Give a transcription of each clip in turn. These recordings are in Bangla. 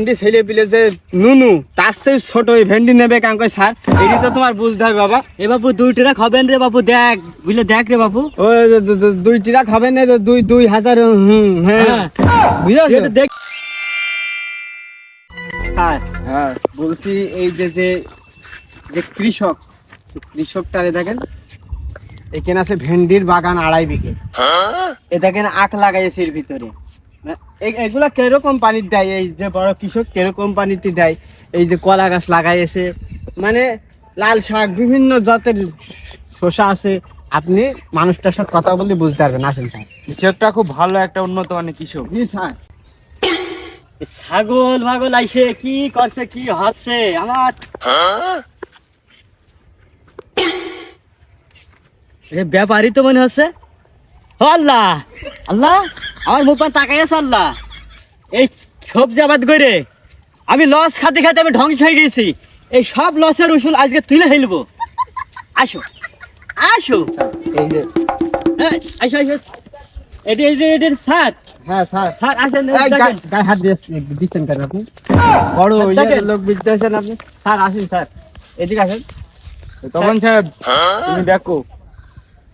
ভেন্ডি ছেলে পিলে যে নুনু তার চেয়ে ছোট ওই ভেন্ডি নেবে কেন কই স্যার, এটি তো তোমার বুঝতে হবে বাবা। এ বাপু 2 টাকা খাবেন রে বাপু, দেখ বুঝলে দেখ রে বাপু। ওই 2 টাকা খাবেন না, 2000। হ্যাঁ বুঝেছো দেখ স্যার। হ্যাঁ বলছি এই যে যে যে কৃষকটারে দেখেন, এখানে আছে ভেন্ডির বাগান 2.5 বিঘে। এ দেখেন আখ লাগাইছে এর ভিতরে। এগুলা কিরকম পানি দেয়, এই যে বড় কৃষক কিরকম পানিতে দেয়, এই যে কলা গাছ লাগাইছে, মানে লাল শাক বিভিন্ন জাতের শসা আছে। আপনি মানুষটার সাথে কথা বললে বুঝতে পারবেন। আসেন স্যার। কৃষকটা খুব ভালো একটা উন্নত মানের কৃষক। জি স্যার। ছাগল মাগল আইসে কি করছে কি হচ্ছে আমার। ব্যাপারই তো মনে হচ্ছে। ও আল্লাহ আল্লাহ, আমার মুখ পান তাকাই আছে আল্লাহ। এই সবজি আবাদ করে আমি লস খাতে খাতে আমি ধ্বংস হয়ে গেছি। এই সব লসের উসুল আজকে তুলে ফেলবো। আসো আসো এই যে আসো আসো, এটি স্যার। হ্যাঁ স্যার। স্যার আসেন, গায়ে হাত দিচ্ছেন কেন আপনি? বড় দেখেন। লোক বিদ্যাসেন আপনি। স্যার আসেন স্যার, এদিকে আসেন। তখন সাহেব তুমি দেখো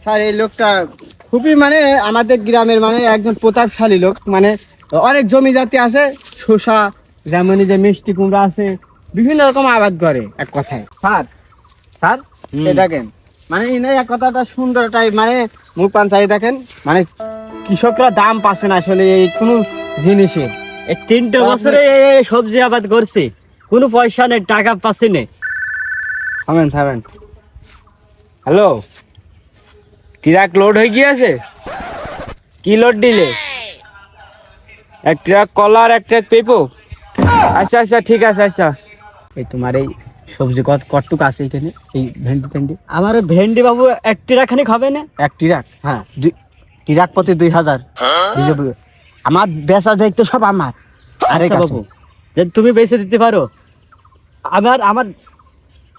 স্যার এই লোকটা খুবই মানে আমাদের গ্রামের মানে একজন প্রতাপশালী লোক, মানে অনেক জমি জাতি আছে, শসা যেমন এই যে মিষ্টি কুমড়া আছে, বিভিন্ন রকম আবাদ করে এক কথায়। স্যার স্যার এই দেখেন, মানে ইনি এক কথাটা সুন্দরটাই মানে মুখ পান চাই দেখেন, মানে কৃষকরা দাম পাচ্ছে না আসলে এই কোনো জিনিসের। এই 3টে বছরে এই সবজি আবাদ করছি, কোনো পয়সা নেই, টাকা পাচ্ছি না। থামেন থামেন। হ্যালো, ট্রাক লোড হয়ে গিয়েছে? কি লোড দিলে? 1 ট্রাক কলা আর 1 ট্রাক পেঁপো? আচ্ছা আচ্ছা ঠিক আছে। আচ্ছা এই তোমার এই সবজি কতটুকু আছে এখানে, এই ভেন্ডি আমার ভেন্ডি বাবু 1 টাকা খানি খাবে না। এক ট্রাক? হ্যাঁ, ট্রাক প্রতি 2000। আমার বেচা দেখতো সব আমার। আরে আচ্ছা বাবু, যে তুমি বেচে দিতে পারো, আমার আমার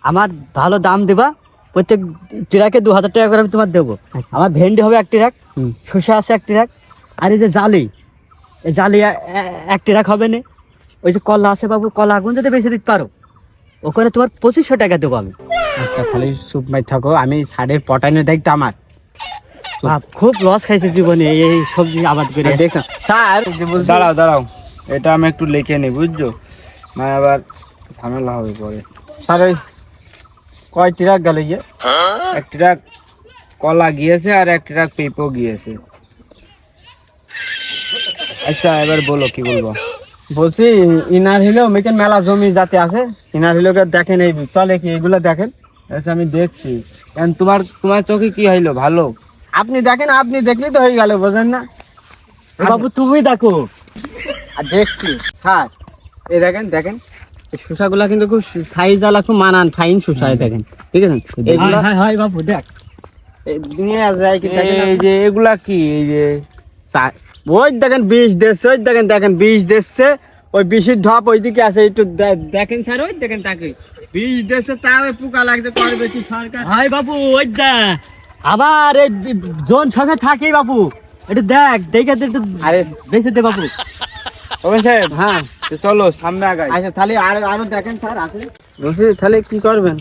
আমার ভালো দাম দিবা। প্রত্যেক ট্রাকে 2000 টাকা করে আমি তোমার দেবো। আমার ভেন্ডি হবে 1 ট্রাক, শসা আছে 1 ট্রাক, আর এই যে জালি, এই জালি 1 ট্রাক হবে না। ওই যে কলা আছে বাবু, কলা আগুন যদি বেচে দিতে পারো, ওখানে তোমার 2500 টাকা দেবো আমি। আচ্ছা খালি চুপ মাই থাকো, আমি সারের পটানো দেখতো আমার। খুব লস খাইছে জীবনে এই সবজি আবাদ করে। দেখো স্যার, দাঁড়াও দাঁড়াও, এটা আমি একটু লিখে নিই বুঝছো, মানে আবার ঝামেলা হবে পরে। স্যার ওই কয় ট্রাক গেল ইয়ে? 1 ট্রাক কলা গিয়েছে আর 1 ট্রাক পেঁপো গিয়েছে। আচ্ছা এবার বলো কি বলবো। বলছি ইনার হিলেও মেকেন মেলা জমি যাতে আছে, ইনার হিলোকে দেখেন, এই চলে কি এগুলো দেখেন। আচ্ছা আমি দেখছি, কারণ তোমার চোখে কি হইলো ভালো? আপনি দেখেন, আপনি দেখলেই তো হয়ে গেল, বোঝেন না? বাবু তুমি দেখো। আর দেখছি স্যার, এই দেখেন দেখেন, এই শসাগুলা কিন্তু খুব সাইজ আলা, খুব মানান ফাইন শসা। দেখেন ঠিক আছে, এগুলা হয় বাবু দেখ, এই দুনিয়া যায় কি দেখেন এই যে এগুলা কি, এই যে স্যার ওই দেখেন বিষ দিচ্ছে, ওই দেখেন দেখেন বিষ দিচ্ছে, ওই বিষের ঢপ ওইদিকে আছে, একটু দেখেন স্যার, ওই দেখেন তাকে বিষ দিচ্ছে, তাও পোকা লাগছে, করবে কি সরকার? হয় বাবু ওই দা, আবার এই জোন সঙ্গে থাকি বাবু, একটু দেখ দেখে একটু আরে বেঁচে দে বাবু। ওখানে সাহেব হ্যাঁ তো চলো সামনে আগাই। আচ্ছা তাহলে আরো দেখেন স্যার আছে। বলছি তাহলে কি করবেন?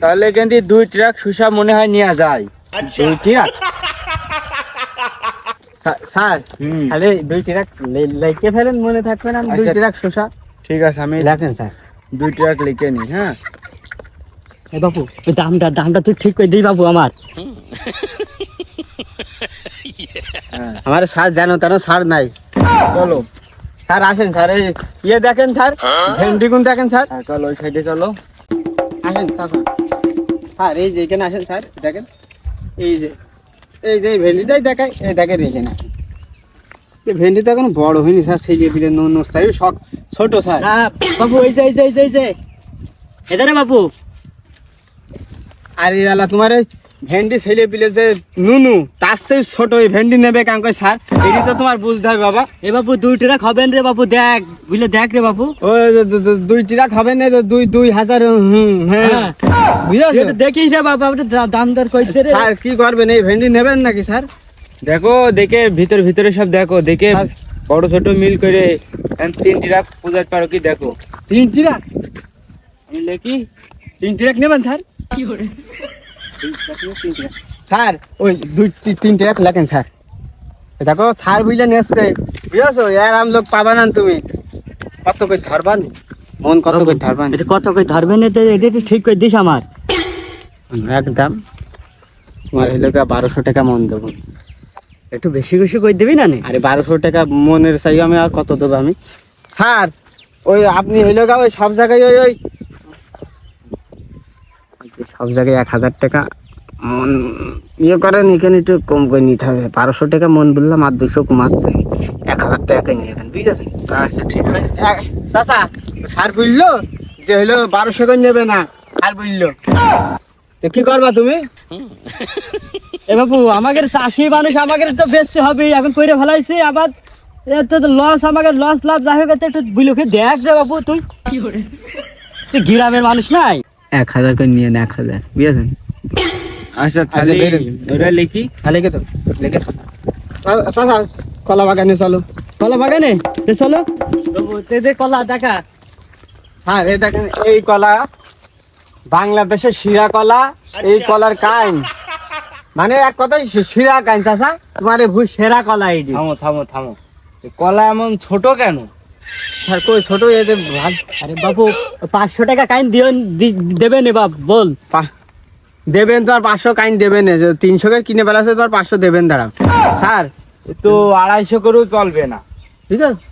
তাহলে কিন্তু 2 ট্রাক শসা মনে হয় নেওয়া যায়। 2 ট্রাক? স্যার হুম। তাহলে 2 ট্রাক লিখে ফেলেন, মনে থাকবে না? 2 আচ্ছা। ট্রাক শসা ঠিক আছে আমি লেখেন স্যার। 2 ট্রাক লিখে নিই। হ্যাঁ এ বাবু ওই দামটা তুই ঠিক করে দিই বাবু আমার। হ্যাঁ আমার স্যার জানো তেন স্যার নাই। চলো। স্যার আসেন স্যার, এই ইয়ে দেখেন স্যার, ভেন্ডি গুণ দেখেন স্যার। হ্যাঁ চলো ওই সাইডে চলো। আসেন স্যার, স্যার এই যে এখানে আসেন স্যার, দেখেন এই যে এই ভেন্ডিটাই দেখায়, এই দেখেন এখানে এই ভেন্ডি তো এখন বড় হয়নি স্যার, সেই যে স্যার শখ ছোট স্যার। বাবু এই যে এদারে বাবু। আর এই আলা তোমার ওই ভেন্ডি ছেলে পিলে যে নুনু তার চেয়ে ছোট ওই ভেন্ডি নেবে কেন কই স্যার, এটি তো তোমার বুঝতে হবে বাবা। এ বাবু 2 টাকা খাবেন রে বাবু, দেখ বুঝলে দেখ রে বাবু। ওই 2 টাকা খাবেন না, 2000। হ্যাঁ বুঝেছো? দেখিস রে বাবু, আপনি দাম দর কইতে রে। স্যার কি করবেন, এই ভেন্ডি নেবেন নাকি স্যার? দেখো দেখে ভিতরে সব দেখো, দেখে বড় ছোট মিল করে 3 ট্রাক পূজাতে পারো কি দেখো। 3 ট্রাক? আমি লেখি 3 ট্রাক নেবেন স্যার? স্যার ওই 2-3 ট্রাক লেখেন স্যার। এ দেখো স্যার বুঝলে নিচ্ছে বুঝেছো, এরাম লোক পাবা না তুমি। কত করে ধরবান, মন কত করে ধরবান? এটা কত করে ধরবেন? এটা এটা একটু ঠিক করে দিস আমার। একদম তোমার হইলো 1200 টাকা মন দেবো। একটু বেশি বেশি করে দিবি না নে? আরে 1200 টাকা মনের চাই আমি, আর কত দেবো আমি স্যার? ওই আপনি হইলো ওই সব জায়গায় ওই সব জায়গায় 1000 টাকা মন ইয়ে করেন, এখানে একটু কম করে নিতে হবে। 1200 টাকা মন বললাম, আর 200 কমাচ্ছে, 1000 টাকা নিয়ে যাবেন, বুঝেছেন? আচ্ছা ঠিক আছে। চাচা স্যার বুঝলো যে হইলো 1200 করে নেবে না, স্যার বুঝলো। তো কি করবা তুমি? এ বাবু, আমাদের চাষি মানুষ, আমাদের তো বেচতে হবে, এখন কইরে ফেলাইছি আবার এত লস, আমাদের লস লাভ যাই হোক, একটু বুঝলোকে দেখ রে বাবু। তুই তুই গ্রামের মানুষ নাই? 1000 করে নিয়ে নেন, 1000, বুঝেছেন? আচ্ছা তাহলে বেরোন। ওটা লিখি। হ্যাঁ লিখে তো, লিখে তো। চাচা কলা বাগানে চলো। কলা বাগানে চলো বাবু, দে কলা দেখা। হ্যাঁ এই দেখেন, এই কলা বাংলাদেশের শিরা কলা। এই কলার কাইন মানে এক কথায় শিরা কাইন চাচা, তোমার ভুল সেরা কলা এইটি। থামো থামো থামো, এ কলা এমন ছোট কেন? স্যার কই ছোট এতে ভাগ। আরে বাবু, 500 টাকা কাইন দেবে নে বাপ, বল। দেবেন তো আর 500 কাইন দেবেন, 300 করে কিনে বেলাছে তো আর 500 দেবেন। দাঁড়াও স্যার, এ তো 250 করেও চলবে না। ঠিক আছে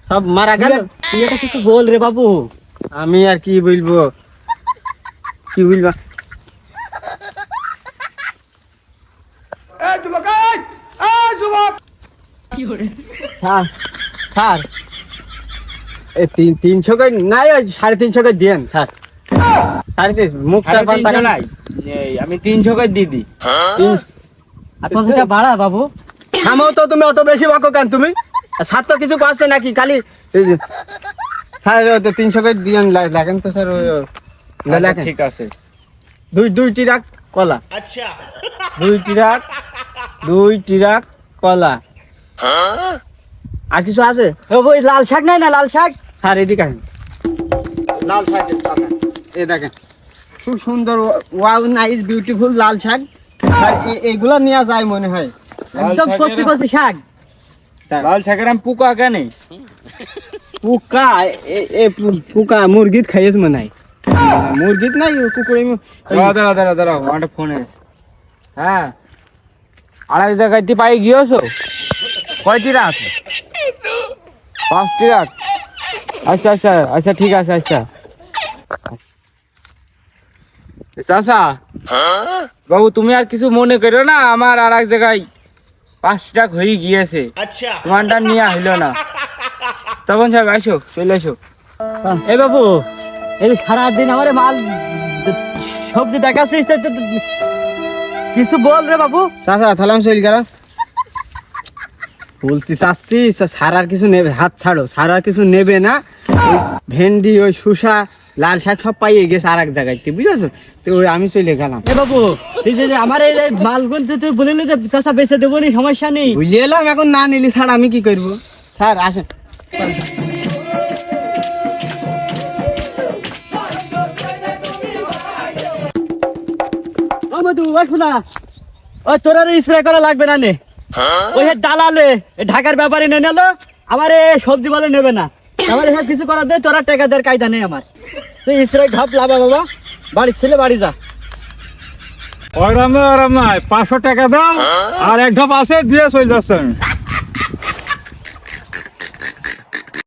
সব মারা গেল। তুই এটা কিছু বল রে বাবু। আমি আর কি বলবো, কি বলবা? স্যার স্যার এই 300 করে নাই, ওই 350 করে দিয়েন স্যার। 350 মুখটা 350 নাই, এই আমি 300 করে দিয়ে দিই। আর 50 টাকা বাড়া বাবু। থামো তো, তুমি অত বেশি বকো কেন তুমি? স্যার তো কিছু করছে নাকি, খালি স্যার 300 করে দিয়েন। দেখেন তো স্যার, আচ্ছা, লেখেন। ঠিক আছে। দুই ট্রাক কলা। আচ্ছা 2 ট্রাক কলা। আর কিছু আছে? ওই লাল শাক নাই না, লাল শাক? স্যার এদিকে আসেন। লাল শাক এই দেখেন, খুব সুন্দর, ওয়াও নাইস বিউটিফুল লাল শাক। স্যার এইগুলা নেওয়া যায় মনে হয়। একদম কচি কচি শাক। লাল শাকের আম পোকা কেন? পোকা পোকা মুরগিত খাইয়েছ মনে হয়। মুরগিত নাই, কুকুর। দাঁড়াও আমার ফোন এসে। হ্যাঁ, আরেক জায়গায় পাই গিয়েছো? কয় ট্রাক? 5 ট্রাক। আচ্ছা আচ্ছা আচ্ছা ঠিক আছে। আচ্ছা চাচা বাবু, তুমি আর কিছু মনে করো না, আমার আর এক জায়গায় 5 ট্রাক হয়ে গিয়েছে, তোমারটা নিয়ে হইলো না। তখন সাহেব আসো, চলে আসো। এ বাবু, এই সারাদিন আমার মাল সবজি দেখাচ্ছিস, কিছু বল রে বাবু। চাচা থালাম শৈল গেল বলতে চাচ্ছি, সার আর কিছু নেবে, হাত ছাড়ো, সার আর কিছু নেবে না। ওই ভেন্ডি, ওই শসা, লাল শাক সব পাইয়ে গেছে আর এক জায়গায়, বুঝেছো? তো ওই আমি চলে গেলাম। এ বাবু, তুই যে আমার এই মালগুন তুই বলিলি যে চাচা বেঁচে দেবো নি, সমস্যা নেই। বুঝিয়ে এলাম, এখন না নিলি স্যার আমি কি করবো? স্যার আসেন। মধু, শোনা, ওই তোর আর স্প্রে করা লাগবে না নে। ওই দালালে ঢাকার ব্যাপারে নিয়ে নিলো, আমার সবজি বলে নেবে না, আমার এসব কিছু করার দে, তোরা টাকা দেওয়ার কায়দা নেই আমার। তুই স্প্রে ঘাপ লাভা বাবা, বাড়ির ছেলে বাড়ি যা। ওরামে 500 টাকা দাও, আর এক ঢপ আছে দিয়ে চলে যাচ্ছে।